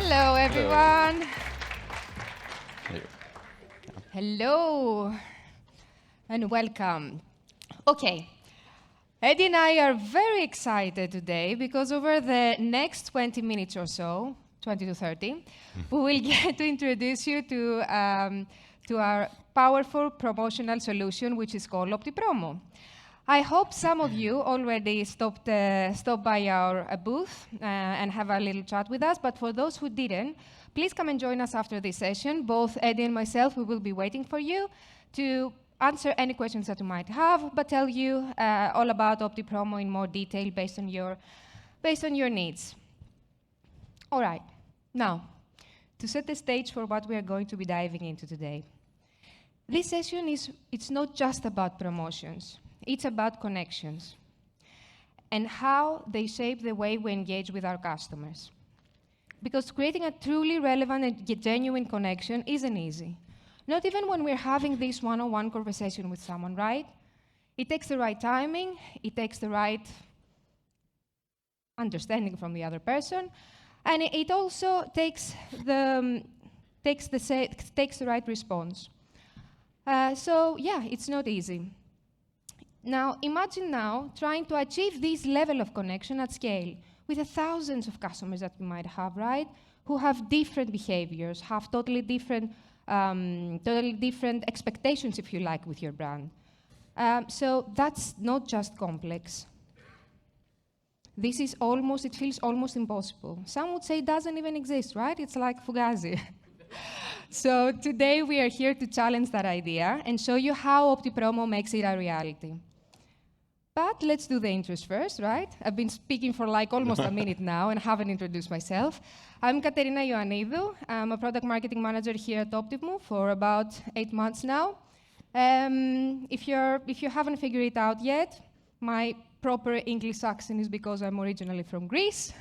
Hello, everyone. Hello. Hello, and welcome. Okay, Eddie and I are very excited today because over the next 20 minutes or so, 20 to 30, we will get to introduce you to our powerful promotional solution, which is called OptiPromo. I hope some of you already stopped by our booth and have a little chat with us, but for those who didn't, please come and join us after this session. Both Eddie and myself, we will be waiting for you to answer any questions that you might have, but tell you all about OptiPromo in more detail based on your needs. All right, now, to set the stage for what we are going to be diving into today. This session it's not just about promotions. It's about connections and how they shape the way we engage with our customers. Because creating a truly relevant and genuine connection isn't easy. Not even when we're having this one-on-one conversation with someone, right? It takes the right timing, it takes the right understanding from the other person, and it also takes the right response. So yeah, it's not easy. Now, imagine now trying to achieve this level of connection at scale with the thousands of customers that you might have, right? Who have different behaviors, have totally different expectations, if you like, with your brand. So that's not just complex. It feels almost impossible. Some would say it doesn't even exist, right? It's like Fugazi. So today we are here to challenge that idea and show you how OptiPromo makes it a reality. But let's do the intros first, right? I've been speaking for like almost a minute now and haven't introduced myself. I'm Katerina Ioannidou. I'm a product marketing manager here at Optimove for about 8 months now. If you haven't figured it out yet, my proper English accent is because I'm originally from Greece.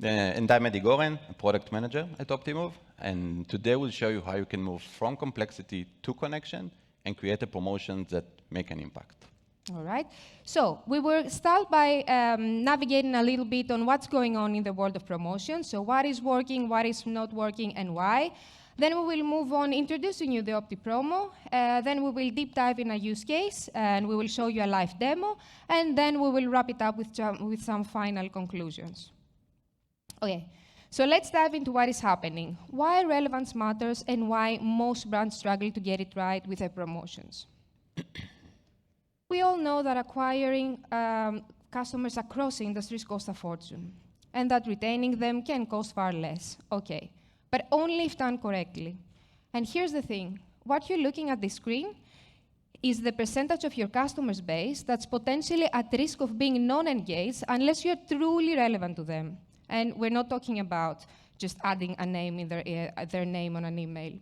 And I'm Goren, a product manager at Optimove. And today we'll show you how you can move from complexity to connection and create a promotion that make an impact. All right. So we will start by navigating a little bit on what's going on in the world of promotion. So what is working, what is not working, and why. Then we will move on introducing you the OptiPromo. Then we will deep dive in a use case, and we will show you a live demo. And then we will wrap it up with some final conclusions. Okay. So let's dive into what is happening, why relevance matters, and why most brands struggle to get it right with their promotions. We all know that acquiring customers across industries costs a fortune, and that retaining them can cost far less. Okay, but only if done correctly. And here's the thing. What you're looking at the screen is the percentage of your customers base that's potentially at risk of being non-engaged unless you're truly relevant to them. And we're not talking about just adding a name in their name on an email.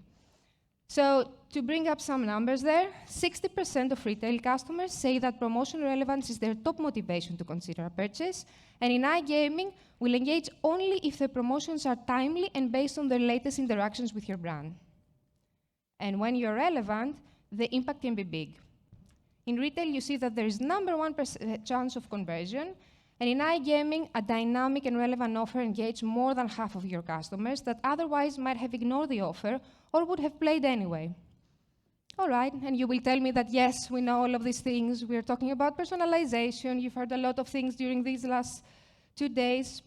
So to bring up some numbers there, 60% of retail customers say that promotion relevance is their top motivation to consider a purchase. And in iGaming, we'll engage only if the promotions are timely and based on their latest interactions with your brand. And when you're relevant, the impact can be big. In retail, you see that there is #1 chance of conversion. And in iGaming, a dynamic and relevant offer engages more than half of your customers that otherwise might have ignored the offer or would have played anyway. All right, and you will tell me that, yes, we know all of these things. We're talking about personalization. You've heard a lot of things during these last 2 days.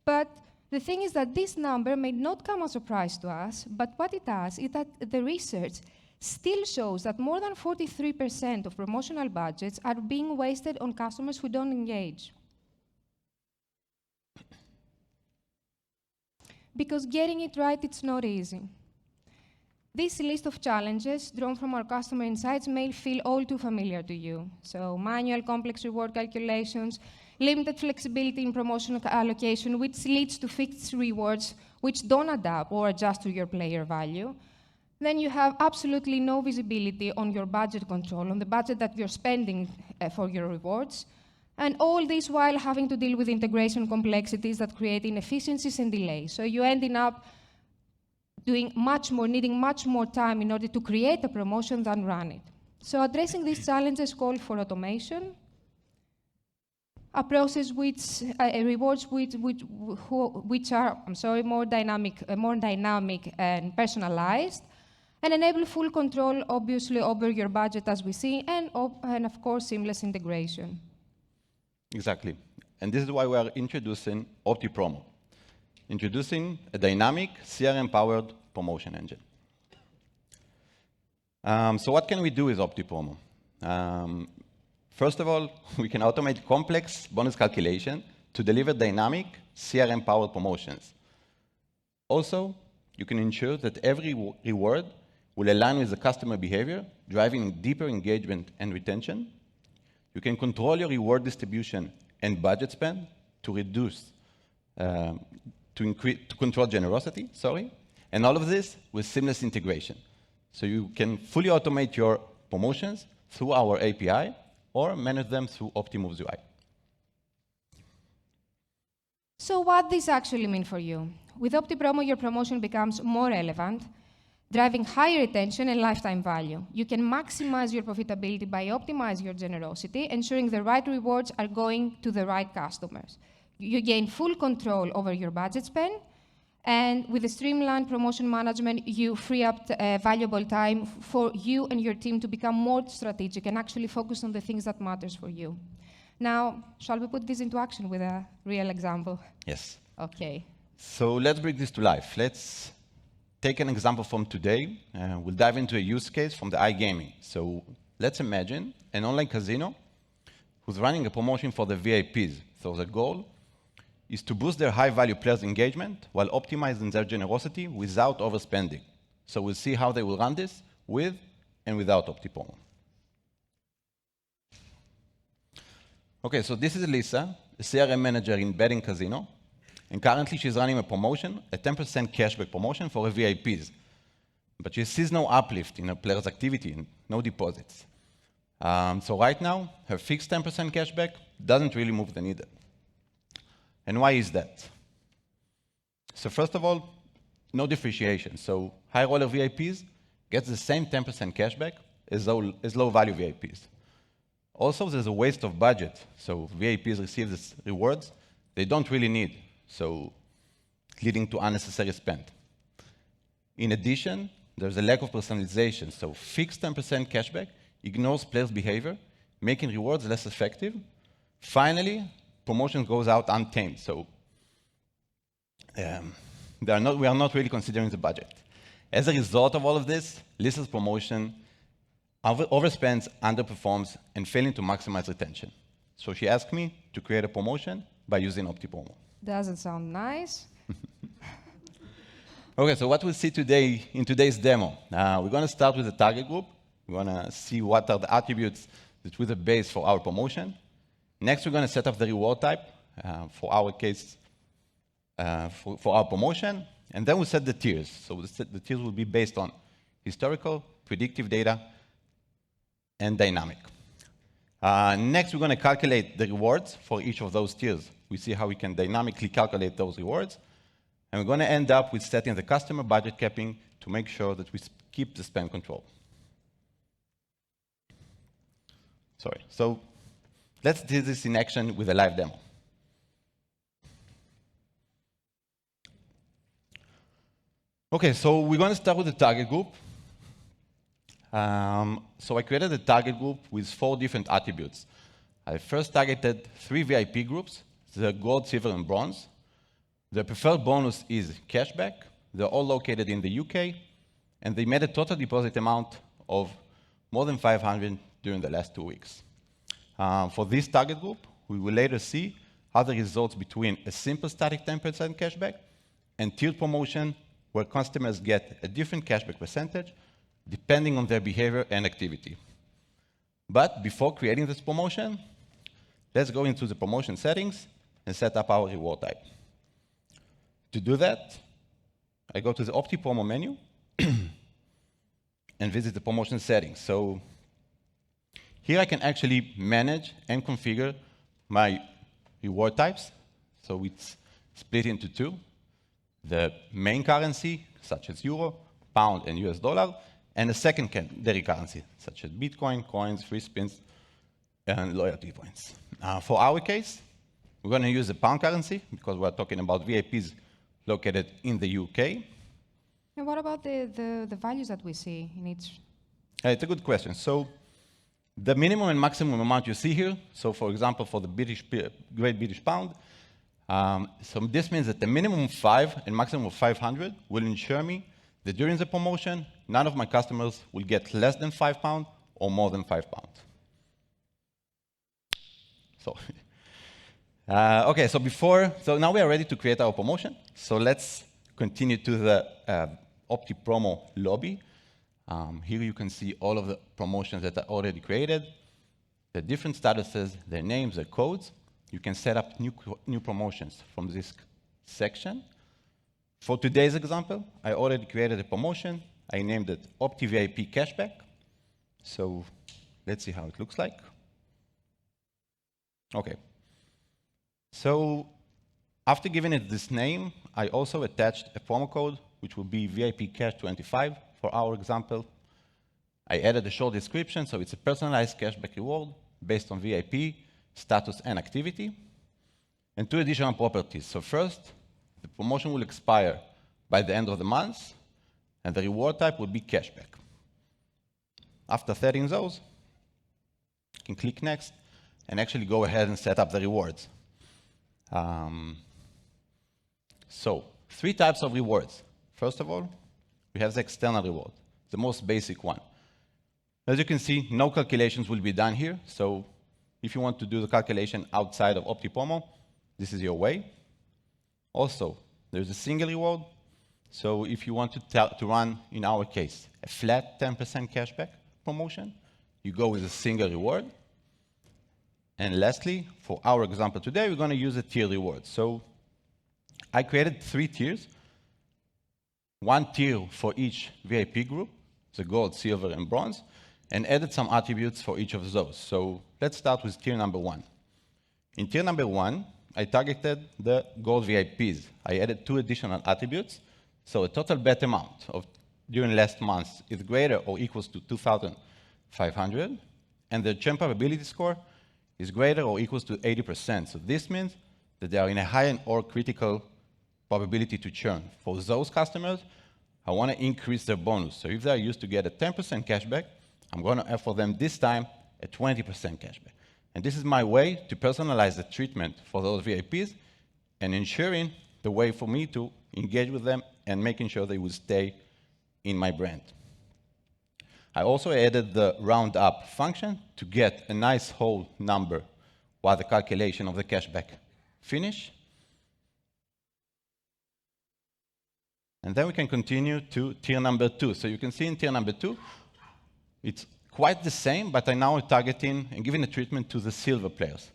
But the thing is that this number may not come as a surprise to us, but what it does is that the research still shows that more than 43% of promotional budgets are being wasted on customers who don't engage. Because getting it right, it's not easy. This list of challenges drawn from our customer insights may feel all too familiar to you. So manual complex reward calculations, limited flexibility in promotional allocation, which leads to fixed rewards which don't adapt or adjust to your player value. Then you have absolutely no visibility on your budget control, on the budget that you're spending for your rewards. And all this while having to deal with integration complexities that create inefficiencies and delays. So you ending up needing much more time in order to create a promotion than run it. So addressing these challenges call for automation, a process which rewards which are more dynamic and personalized, and enable full control, obviously, over your budget, as we see, and of course, seamless integration. Exactly. And this is why we are introducing OptiPromo, introducing a dynamic CRM-powered promotion engine. So what can we do with OptiPromo? First of all, we can automate complex bonus calculation to deliver dynamic CRM-powered promotions. Also, you can ensure that every reward will align with the customer behavior, driving deeper engagement and retention. You can control your reward distribution and budget spend to reduce, to control generosity, and all of this with seamless integration. So you can fully automate your promotions through our API or manage them through Optimove's UI. So what does this actually mean for you? With OptiPromo, your promotion becomes more relevant, driving higher retention and lifetime value. You can maximize your profitability by optimizing your generosity, ensuring the right rewards are going to the right customers. You gain full control over your budget spend, and with the streamlined promotion management, you free up valuable time for you and your team to become more strategic and actually focus on the things that matters for you. Now, shall we put this into action with a real example? Yes. Okay. So let's bring this to life. Let's take an example from today. We'll dive into a use case from the iGaming. So let's imagine an online casino who's running a promotion for the VIPs. So the goal is to boost their high-value players' engagement while optimizing their generosity without overspending. So we'll see how they will run this with and without OptiPromo. Okay, so this is Lisa, a CRM manager in betting casino, and currently she's running a promotion, a 10% cashback promotion for her VIPs. But she sees no uplift in her players' activity and no deposits. So right now, her fixed 10% cashback doesn't really move the needle. And why is that? So first of all, no differentiation. So high roller VIPs get the same 10% cashback as low-value VIPs. Also, there's a waste of budget. So VIPs receive these rewards they don't really need, so leading to unnecessary spend. In addition, there's a lack of personalization. So fixed 10% cashback ignores players' behavior, making rewards less effective. Finally, promotion goes out untamed, so we are not really considering the budget. As a result of all of this, Lisa's promotion overspends, underperforms, and failing to maximize retention. So she asked me to create a promotion by using OptiPromo. Doesn't sound nice. Okay, so what we'll see today in today's demo, we're going to start with the target group. We're going to see what are the attributes that will be the base for our promotion. Next, we're going to set up the reward type for our case, for our promotion. And then we'll set the tiers. So the tiers will be based on historical, predictive data, and dynamic. Next, we're going to calculate the rewards for each of those tiers. We see how we can dynamically calculate those rewards. And we're going to end up with setting the customer budget capping to make sure that we keep the spend control. Sorry. So let's do this in action with a live demo. Okay, so we're going to start with the target group. So I created a target group with 4 different attributes. I first targeted 3 VIP groups, the gold, silver, and bronze. The preferred bonus is cashback. They're all located in the UK, and they made a total deposit amount of more than 500 during the last 2 weeks. For this target group, we will later see how the results between a simple static 10% cashback and tiered promotion, where customers get a different cashback percentage depending on their behavior and activity. But before creating this promotion, let's go into the promotion settings and set up our reward type. To do that, I go to the OptiPromo menu and visit the promotion settings. So here I can actually manage and configure my reward types. So it's split into 2. The main currency, such as euro, pound, and US dollar, and a secondary currency, such as Bitcoin, coins, free spins, and loyalty points. For our case, we're going to use the pound currency because we're talking about VIPs located in the UK. And what about the values that we see in each? It's a good question. So the minimum and maximum amount you see here, so for example, for the Great British Pound, so this means that the minimum 5 and maximum of 500 will ensure me that during the promotion, none of my customers will get less than £5 or more than £5. So, okay, so now we are ready to create our promotion. So let's continue to the OptiPromo lobby. Here you can see all of the promotions that are already created, the different statuses, their names, their codes. You can set up new promotions from this section. For today's example, I already created a promotion. I named it OptiVIP Cashback. So let's see how it looks like. Okay. So after giving it this name, I also attached a promo code, which will be VIP Cash 25 for our example. I added a short description, so it's a personalized cashback reward based on VIP, status, and activity. And 2 additional properties. So first, the promotion will expire by the end of the month, and the reward type will be cashback. After setting those, you can click Next and actually go ahead and set up the rewards. So 3 types of rewards. First of all, we have the external reward, the most basic one. As you can see, no calculations will be done here. So if you want to do the calculation outside of OptiPromo, this is your way. Also, there's a single reward. So if you want to run, in our case, a flat 10% cashback promotion, you go with a single reward. And lastly, for our example today, we're going to use a tier reward. So I created 3 tiers. 1 tier for each VIP group, the gold, silver, and bronze, and added some attributes for each of those. So let's start with tier number 1. In tier number 1, I targeted the gold VIPs. I added 2 additional attributes. So a total bet amount during last month is greater or equals to 2,500, and the churn probability score is greater or equals to 80%. So this means that they are in a high or critical probability to churn. For those customers, I want to increase their bonus. So if they are used to get a 10% cashback, I'm going to offer them this time a 20% cashback. And this is my way to personalize the treatment for those VIPs and ensuring the way for me to engage with them and making sure they will stay in my brand. I also added the round up function to get a nice whole number while the calculation of the cashback finish. And then we can continue to tier number 2. So you can see in tier number 2, it's quite the same, but I'm now targeting and giving a treatment to the silver players.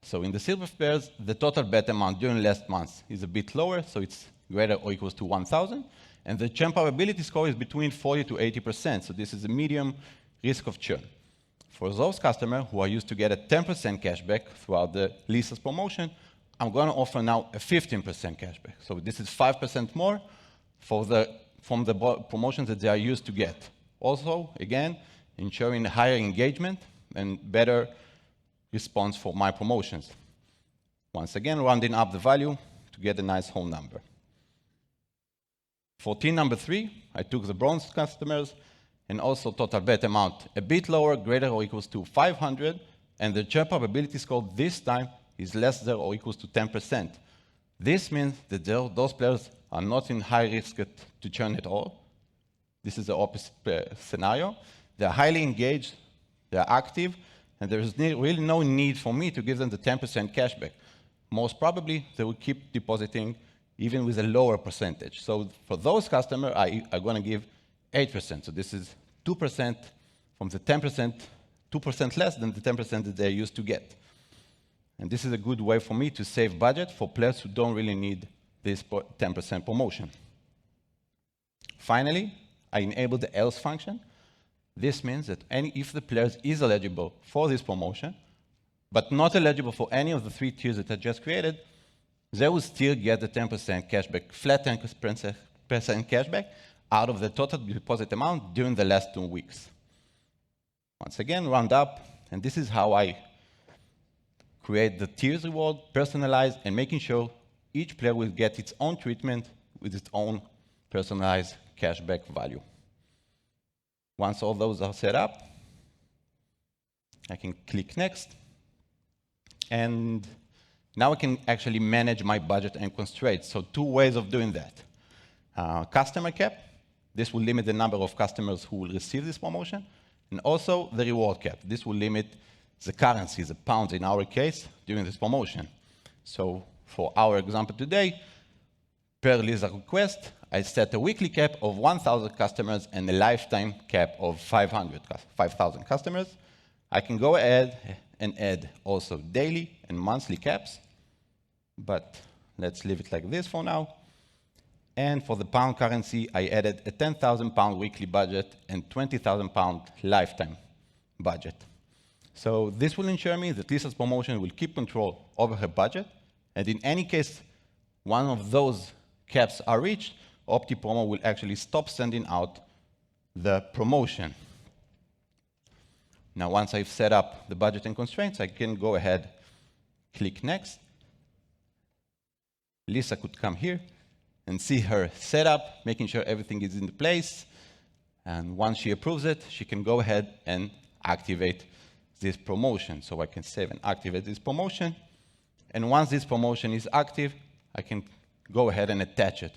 So in the silver players, the total bet amount during last month is a bit lower, so it's greater or equals to 1,000. And the churn probability score is between 40 to 80%. So this is a medium risk of churn. For those customers who are used to get a 10% cashback throughout the Lisa's promotion, I'm going to offer now a 15% cashback. So this is 5% more from the promotions that they are used to get. Also, again, ensuring higher engagement and better response for my promotions. Once again, rounding up the value to get a nice whole number. For tier number 3, I took the bronze customers and also total bet amount a bit lower, greater or equals to 500, and the churn probability score this time is less than or equals to 10%. This means that those players are not in high risk to churn at all. This is the opposite scenario. They're highly engaged, they're active, and there is really no need for me to give them the 10% cashback. Most probably, they will keep depositing even with a lower percentage. So for those customers, I'm going to give 8%. So this is 2% from the 10%, 2% less than the 10% that they're used to get. And this is a good way for me to save budget for players who don't really need this 10% promotion. Finally, I enabled the else function. This means that if the player is eligible for this promotion, but not eligible for any of the 3 tiers that I just created, they will still get the 10% cashback, flat 10% cashback out of the total deposit amount during the last 2 weeks. Once again, round up, and this is how I create the tiers reward, personalized, and making sure each player will get its own treatment with its own personalized cashback value. Once all those are set up, I can click next. And now I can actually manage my budget and constraints. So 2 ways of doing that. Customer cap. This will limit the number of customers who will receive this promotion. And also the reward cap. This will limit the currency, the pounds in our case, during this promotion. So for our example today, per Lisa request, I set a weekly cap of 1,000 customers and a lifetime cap of 5,000 customers. I can go ahead and add also daily and monthly caps, but let's leave it like this for now. And for the pound currency, I added a 10,000 pound weekly budget and 20,000 pound lifetime budget. So this will ensure me that Lisa's promotion will keep control over her budget, and in any case, one of those caps are reached, OptiPromo will actually stop sending out the promotion. Now, once I've set up the budget and constraints, I can go ahead, click next. Lisa could come here and see her setup, making sure everything is in place. And once she approves it, she can go ahead and activate this promotion. So I can save and activate this promotion. And once this promotion is active, I can go ahead and attach it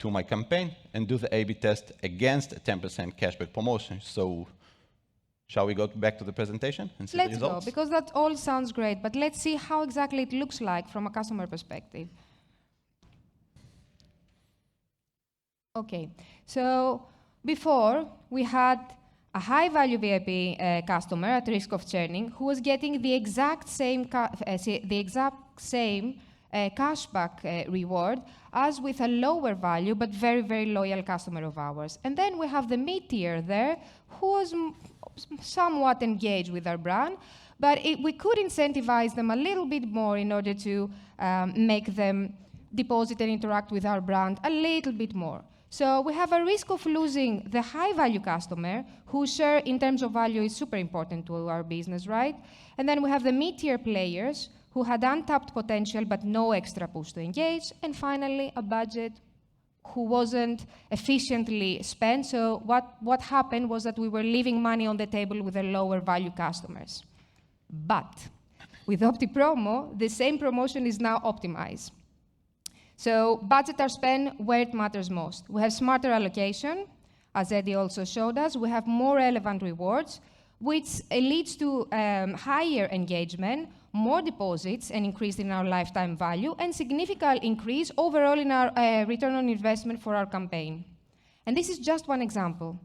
to my campaign and do the A/B test against a 10% cashback promotion. So shall we go back to the presentation and see the results? Let's go, because that all sounds great, but let's see how exactly it looks like from a customer perspective. Okay, so before we had a high-value VIP customer at risk of churning who was getting the exact same cashback reward as with a lower value but very, very loyal customer of ours. And then we have the mid-tier there who was somewhat engaged with our brand, but we could incentivize them a little bit more in order to make them deposit and interact with our brand a little bit more. So we have a risk of losing the high-value customer, whose share in terms of value is super important to our business, right? And then we have the mid-tier players who had untapped potential but no extra push to engage. And finally, a budget who wasn't efficiently spent. So what happened was that we were leaving money on the table with the lower-value customers. But with OptiPromo, the same promotion is now optimized. So budgets are spent where it matters most. We have smarter allocation, as Eddie also showed us. We have more relevant rewards, which leads to higher engagement, more deposits, and increase in our lifetime value, and significant increase overall in our return on investment for our campaign. And this is just one example.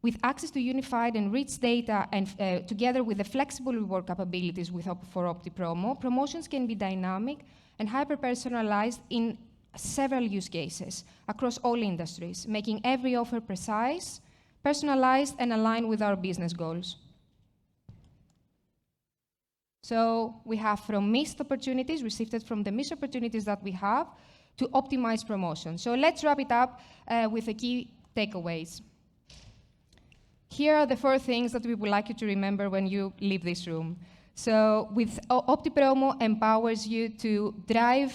With access to unified and rich data, and together with the flexible reward capabilities for OptiPromo, promotions can be dynamic and hyper-personalized in several use cases across all industries, making every offer precise, personalized, and aligned with our business goals. So we have from missed opportunities, received from the missed opportunities that we have, to optimize promotion. So let's wrap it up with the key takeaways. Here are the 4 things that we would like you to remember when you leave this room. So with OptiPromo empowers you to drive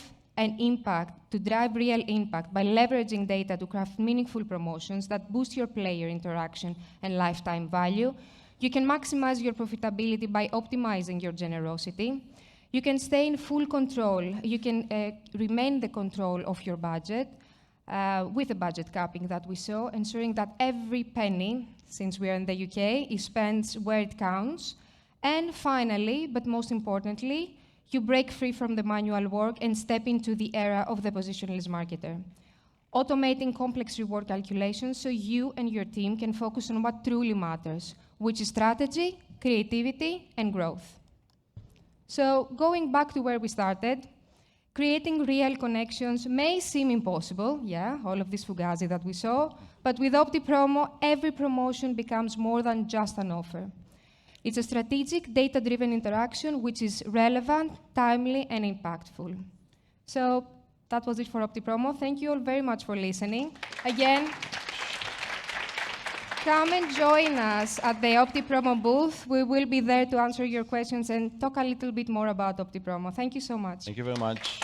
real impact by leveraging data to craft meaningful promotions that boost your player interaction and lifetime value. You can maximize your profitability by optimizing your generosity. You can stay in full control. You can remain the control of your budget with the budget capping that we saw, ensuring that every penny, since we are in the UK, is spent where it counts. And finally, but most importantly, you break free from the manual work and step into the era of the positionless marketer, automating complex reward calculations so you and your team can focus on what truly matters, which is strategy, creativity, and growth. So going back to where we started, creating real connections may seem impossible, yeah, all of this fugazi that we saw, but with OptiPromo, every promotion becomes more than just an offer. It's a strategic, data-driven interaction which is relevant, timely, and impactful. So that was it for OptiPromo. Thank you all very much for listening. Again, come and join us at the OptiPromo booth. We will be there to answer your questions and talk a little bit more about OptiPromo. Thank you so much. Thank you very much.